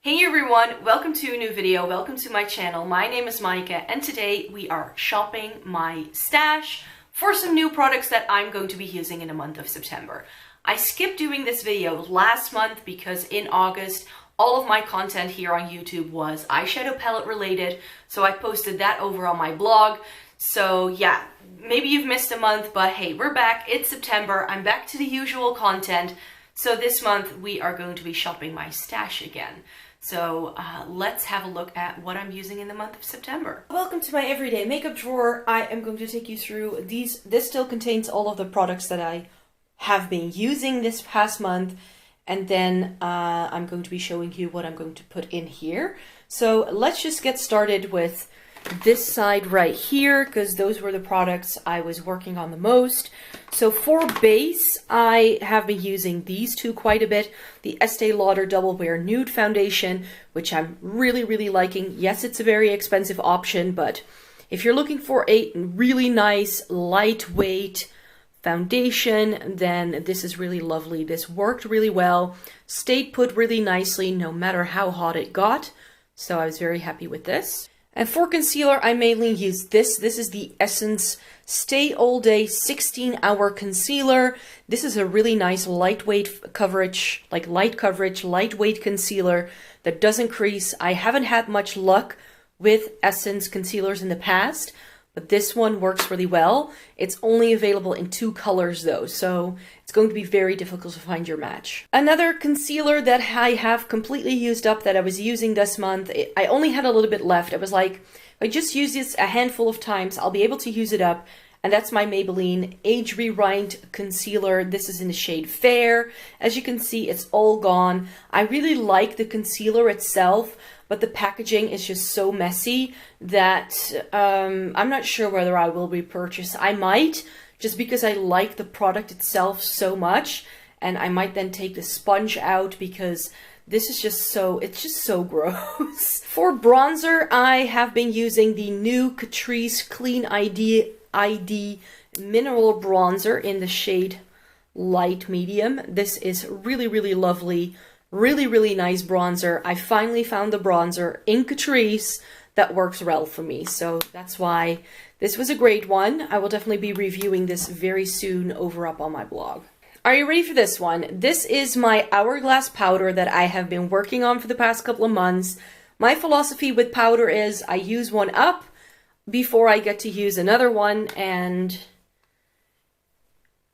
Hey everyone, welcome to a new video, welcome to my channel. My name is Maaike and today we are shopping my stash for some new products that I'm going to be using in the month of September. I skipped doing this video last month because in August all of my content here on YouTube was eyeshadow palette related, so I posted that over on my blog. So yeah, maybe you've missed a month, but hey, we're back. It's September, I'm back to the usual content. So this month we are going to be shopping my stash again. So let's have a look at what I'm using in the month of September. Welcome to my everyday makeup drawer. I am going to take you through these. This still contains all of the products that I have been using this past month. And then I'm going to be showing you what I'm going to put in here. So let's just get started with this side right here, because those were the products I was working on the most. So for base, I have been using these two quite a bit. The Estee Lauder Doublewear Nude Foundation, which I'm really liking. Yes, it's a very expensive option, but if you're looking for a really nice, lightweight foundation, then this is really lovely. This worked really well, stayed put really nicely no matter how hot it got. So I was very happy with this. And for concealer, I mainly use this. This is the Essence Stay All Day 16-Hour Concealer. This is a really nice lightweight coverage, like light coverage, lightweight concealer that doesn't crease. I haven't had much luck with Essence concealers in the past, but this one works really well. It's only available in 2 colors though, so it's going to be very difficult to find your match. Another concealer that I have completely used up that I was using this month, I only had a little bit left. I was like, if I just use this a handful of times, I'll be able to use it up. And that's my Maybelline Age Rewind Concealer. This is in the shade Fair. As you can see, it's all gone. I really like the concealer itself, but the packaging is just so messy that I'm not sure whether I will repurchase. I might, just because I like the product itself so much, and I might then take the sponge out because this is just so, it's just so gross. For bronzer, I have been using the new Catrice Clean ID Mineral Bronzer in the shade Light Medium. This is really lovely. Really nice bronzer. I finally found the bronzer in Catrice that works well for me. So that's why this was a great one. I will definitely be reviewing this very soon over up on my blog. Are you ready for this one? This is my Hourglass powder that I have been working on for the past couple of months. My philosophy with powder is I use one up before I get to use another one, and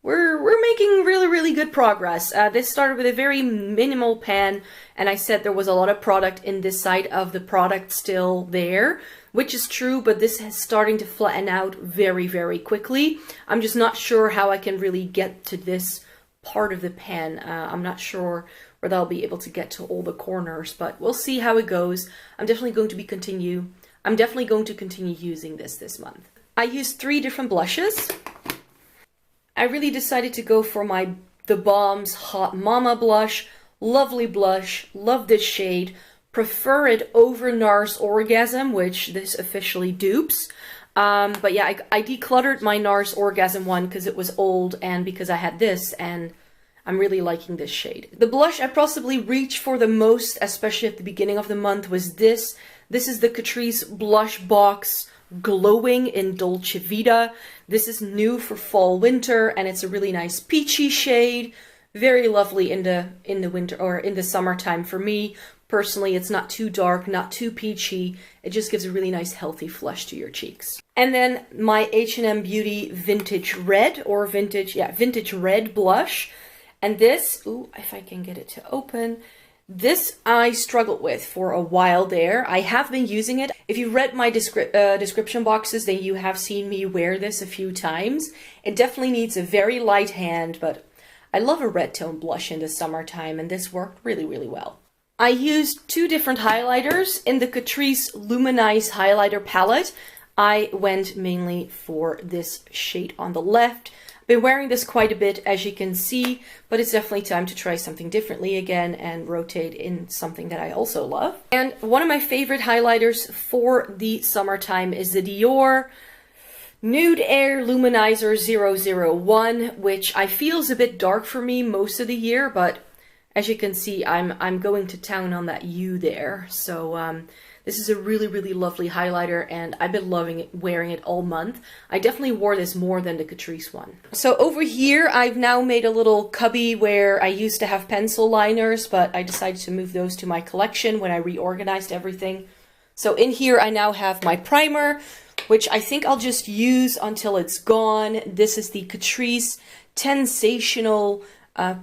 we're making really good progress. This started with a very minimal pan, and I said there was a lot of product in this side of the product still there, which is true, but this is starting to flatten out very quickly. I'm just not sure how I can really get to this part of the pan. I'm not sure whether I'll be able to get to all the corners, but we'll see how it goes. I'm definitely going to continue using this month. I used 3 different blushes. I really decided to go for the Balm's Hot Mama blush. Lovely blush, love this shade. Prefer it over NARS Orgasm, which this officially dupes. But yeah, I decluttered my NARS Orgasm one because it was old and because I had this, and I'm really liking this shade. The blush I possibly reached for the most, especially at the beginning of the month, was this. This is the Catrice Blush Box Glowing in Dolce Vita. This is new for fall winter, and it's a really nice peachy shade. Very lovely in the winter or in the summertime for me. Personally, it's not too dark, not too peachy. It just gives a really nice healthy flush to your cheeks. And then my H&M Beauty Vintage Red or Vintage Red blush. And this, ooh, if I can get it to open, this I struggled with for a while there. I have been using it. If you read my description boxes, then you have seen me wear this a few times. It definitely needs a very light hand, but I love a red tone blush in the summertime, and this worked really well. I used 2 different highlighters in the Catrice Luminice highlighter palette. I went mainly for this shade on the left. Been wearing this quite a bit, as you can see, but it's definitely time to try something differently again and rotate in something that I also love. And one of my favorite highlighters for the summertime is the Dior Nude Air Luminizer 001, which I feel is a bit dark for me most of the year, but As you can see, I'm going to town on that U there. So this is a really, really lovely highlighter, and I've been loving it, wearing it all month. I definitely wore this more than the Catrice one. So over here, I've now made a little cubby where I used to have pencil liners, but I decided to move those to my collection when I reorganized everything. So in here, I now have my primer, which I think I'll just use until it's gone. This is the Catrice Tensational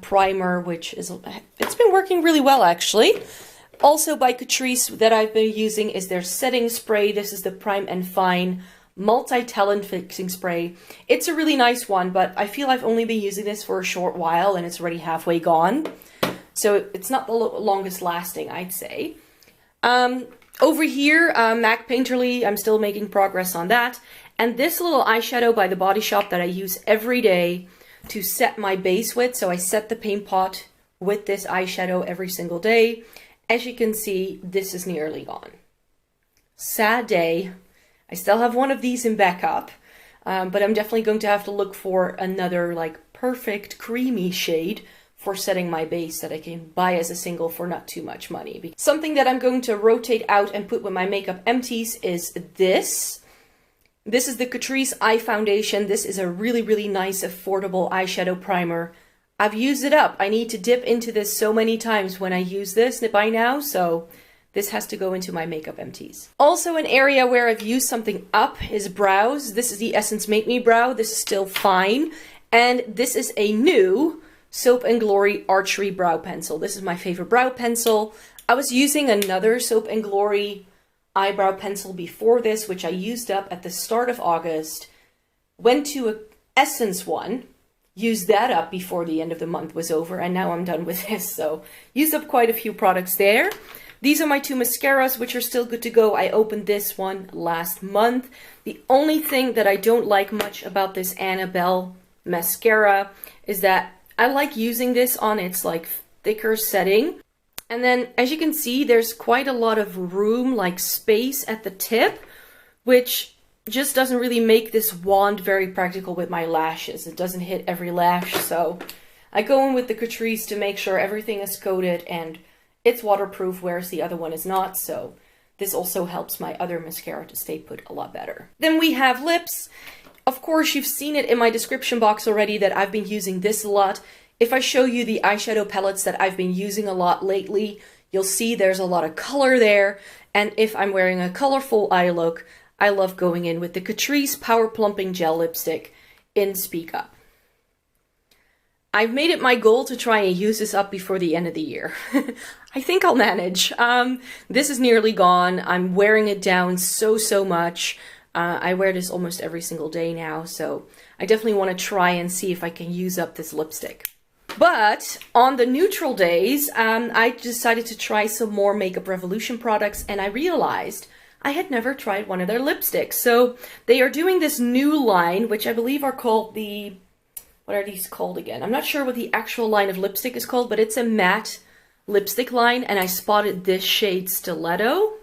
primer, which is, it's been working really well actually. Also by Catrice that I've been using is their setting spray. This is the Prime and Fine Multitalent Fixing Spray. It's a really nice one, but I feel I've only been using this for a short while and it's already halfway gone. So it's not the longest lasting, I'd say. Over here, MAC Painterly, I'm still making progress on that. And this little eyeshadow by The Body Shop that I use every day to set my base with. So I set the paint pot with this eyeshadow every single day. As you can see, this is nearly gone. Sad day. I still have one of these in backup, but I'm definitely going to have to look for another like perfect creamy shade for setting my base that I can buy as a single for not too much money. Something that I'm going to rotate out and put when my makeup empties is this. This is the Catrice Eye Foundation. This is a really, really nice, affordable eyeshadow primer. I've used it up. I need to dip into this so many times when I use this by now, so this has to go into my makeup empties. Also an area where I've used something up is brows. This is the Essence Make Me Brow. This is still fine. And this is a new Soap & Glory Archery Brow Pencil. This is my favorite brow pencil. I was using another Soap & Glory eyebrow pencil before this, which I used up at the start of August. Went to an Essence one. Used that up before the end of the month was over, and now I'm done with this. So used up quite a few products there. These are my two mascaras, which are still good to go. I opened this one last month. The only thing that I don't like much about this Annabelle mascara is that I like using this on its like thicker setting. And then as you can see, there's quite a lot of room, like space at the tip, which just doesn't really make this wand very practical with my lashes. It doesn't hit every lash, so I go in with the Catrice to make sure everything is coated and it's waterproof, whereas the other one is not, so this also helps my other mascara to stay put a lot better. Then we have lips. Of course, you've seen it in my description box already that I've been using this a lot. If I show you the eyeshadow palettes that I've been using a lot lately, you'll see there's a lot of color there, and if I'm wearing a colorful eye look, I love going in with the Catrice Power Plumping Gel Lipstick in Speak Up. I've made it my goal to try and use this up before the end of the year. I think I'll manage. This is nearly gone. I'm wearing it down so much. I wear this almost every single day now, so I definitely want to try and see if I can use up this lipstick. But on the neutral days, I decided to try some more Makeup Revolution products, and I realized I had never tried one of their lipsticks. So they are doing this new line, which I believe are called the, what are these called again? I'm not sure what the actual line of lipstick is called, but it's a matte lipstick line, and I spotted this shade Stiletto.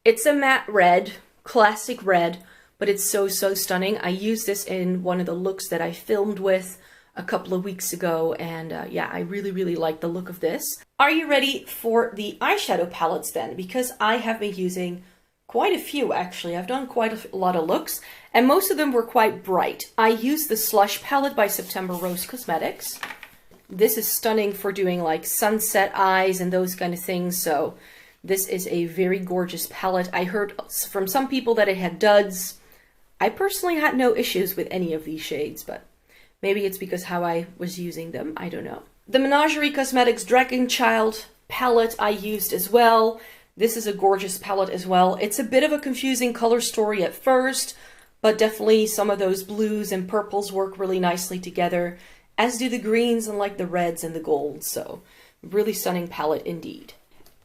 It's a matte red, classic red, but it's so stunning. I used this in one of the looks that I filmed with a couple of weeks ago, and yeah, I really like the look of this. Are you ready for the eyeshadow palettes then? Because I have been using quite a few actually. I've done quite a lot of looks, and most of them were quite bright. I used the Slush palette by September Rose Cosmetics. This is stunning for doing like sunset eyes and those kind of things, so this is a very gorgeous palette. I heard from some people that it had duds. I personally had no issues with any of these shades, but maybe it's because how I was using them, I don't know. The Menagerie Cosmetics Dragon Child palette I used as well. This is a gorgeous palette as well. It's a bit of a confusing color story at first, but definitely some of those blues and purples work really nicely together, as do the greens and like the reds and the golds, so really stunning palette indeed.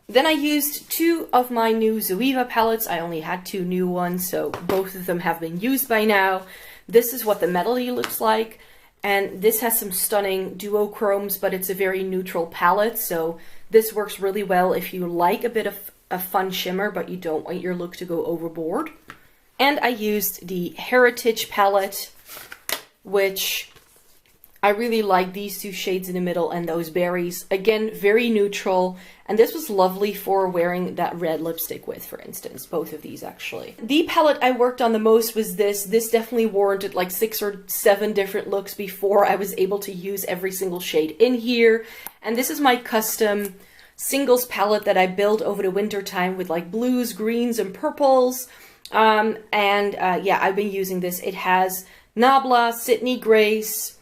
Then I used two of my new Zoeva palettes. I only had two new ones, so both of them have been used by now. This is what the Medley looks like, and this has some stunning duochromes, but it's a very neutral palette, so this works really well if you like a bit of a fun shimmer, but you don't want your look to go overboard. And I used the Heritage palette, which I really like these two shades in the middle and those berries. Again, very neutral. And this was lovely for wearing that red lipstick with, for instance. Both of these, actually. The palette I worked on the most was this. This definitely warranted like 6 or 7 different looks before I was able to use every single shade in here. And this is my custom singles palette that I built over the winter time with like blues, greens, and purples. Yeah, I've been using this. It has Nabla, Sydney Grace,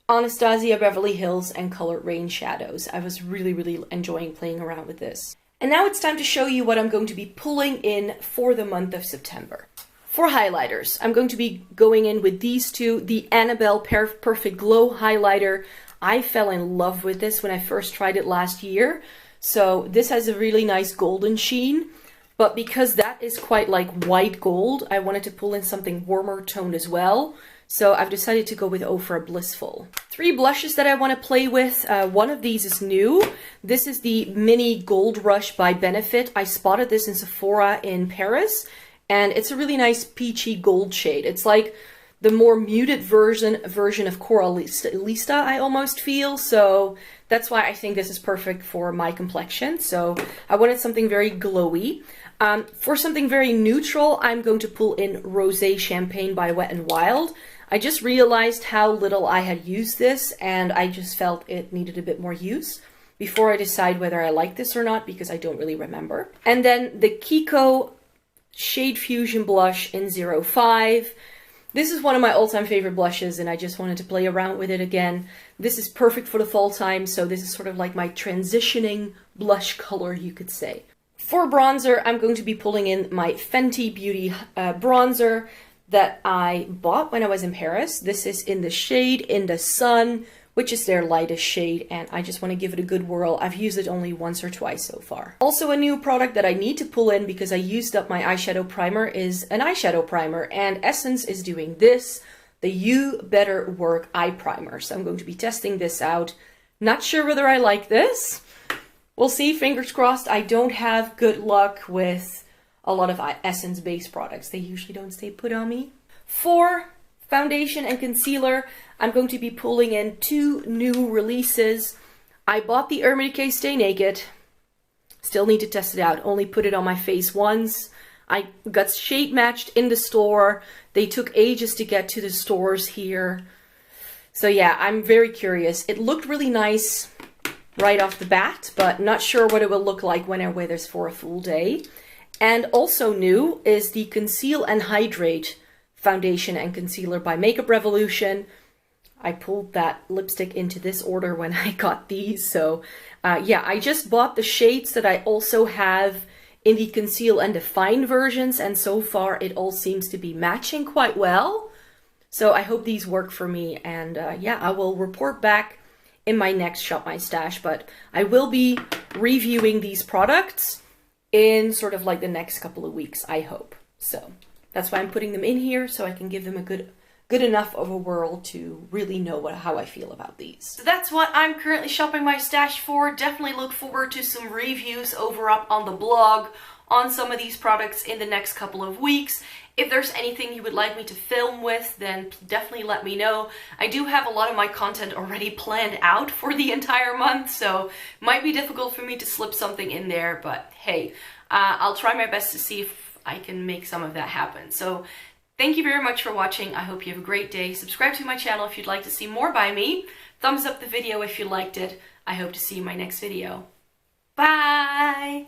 Anastasia Beverly Hills, and Colored Rain shadows. I was really enjoying playing around with this. And now it's time to show you what I'm going to be pulling in for the month of September. For highlighters, I'm going to be going in with these two. The Annabelle Perfect Glow highlighter. I fell in love with this when I first tried it last year. So this has a really nice golden sheen. But because that is quite like white gold, I wanted to pull in something warmer toned as well. So I've decided to go with Ofra Blissful. 3 blushes that I want to play with. One of these is new. This is the Mini Gold Rush by Benefit. I spotted this in Sephora in Paris. And it's a really nice peachy gold shade. It's like the more muted version of Cora Lista, I almost feel. So that's why I think this is perfect for my complexion. So I wanted something very glowy. For something very neutral, I'm going to pull in Rosé Champagne by Wet n Wild. I just realized how little I had used this, and I just felt it needed a bit more use before I decide whether I like this or not, because I don't really remember. And then the Kiko Shade Fusion blush in 05. This is one of my all-time favorite blushes, and I just wanted to play around with it again. This is perfect for the fall time, so this is sort of like my transitioning blush color, you could say. For bronzer, I'm going to be pulling in my Fenty Beauty bronzer that I bought when I was in Paris. This is in the shade In the Sun, which is their lightest shade, and I just want to give it a good whirl. I've used it only once or twice so far. Also, a new product that I need to pull in because I used up my eyeshadow primer is an eyeshadow primer, and Essence is doing this, the You Better Work Eye Primer. So I'm going to be testing this out. Not sure whether I like this. We'll see, fingers crossed. I don't have good luck with a lot of Essence-based products. They usually don't stay put on me. For foundation and concealer, I'm going to be pulling in 2 new releases. I bought the Urban Decay Stay Naked. Still need to test it out. Only put it on my face once. I got shade matched in the store. They took ages to get to the stores here. So yeah, I'm very curious. It looked really nice right off the bat, but not sure what it will look like when I wear this for a full day. And also new is the Conceal and Hydrate foundation and concealer by Makeup Revolution. I pulled that lipstick into this order when I got these. So yeah, I just bought the shades that I also have in the Conceal and Define versions. And so far it all seems to be matching quite well. So I hope these work for me. And yeah, I will report back in my next Shop My Stash. But I will be reviewing these products in sort of like the next couple of weeks, I hope. So that's why I'm putting them in here, so I can give them a good enough of a whirl to really know how I feel about these. So that's what I'm currently shopping my stash for. Definitely look forward to some reviews over up on the blog on some of these products in the next couple of weeks. If there's anything you would like me to film with, then definitely let me know. I do have a lot of my content already planned out for the entire month, so it might be difficult for me to slip something in there, but hey, I'll try my best to see if I can make some of that happen. So thank you very much for watching. I hope you have a great day. Subscribe to my channel if you'd like to see more by me. Thumbs up the video if you liked it. I hope to see you in my next video. Bye!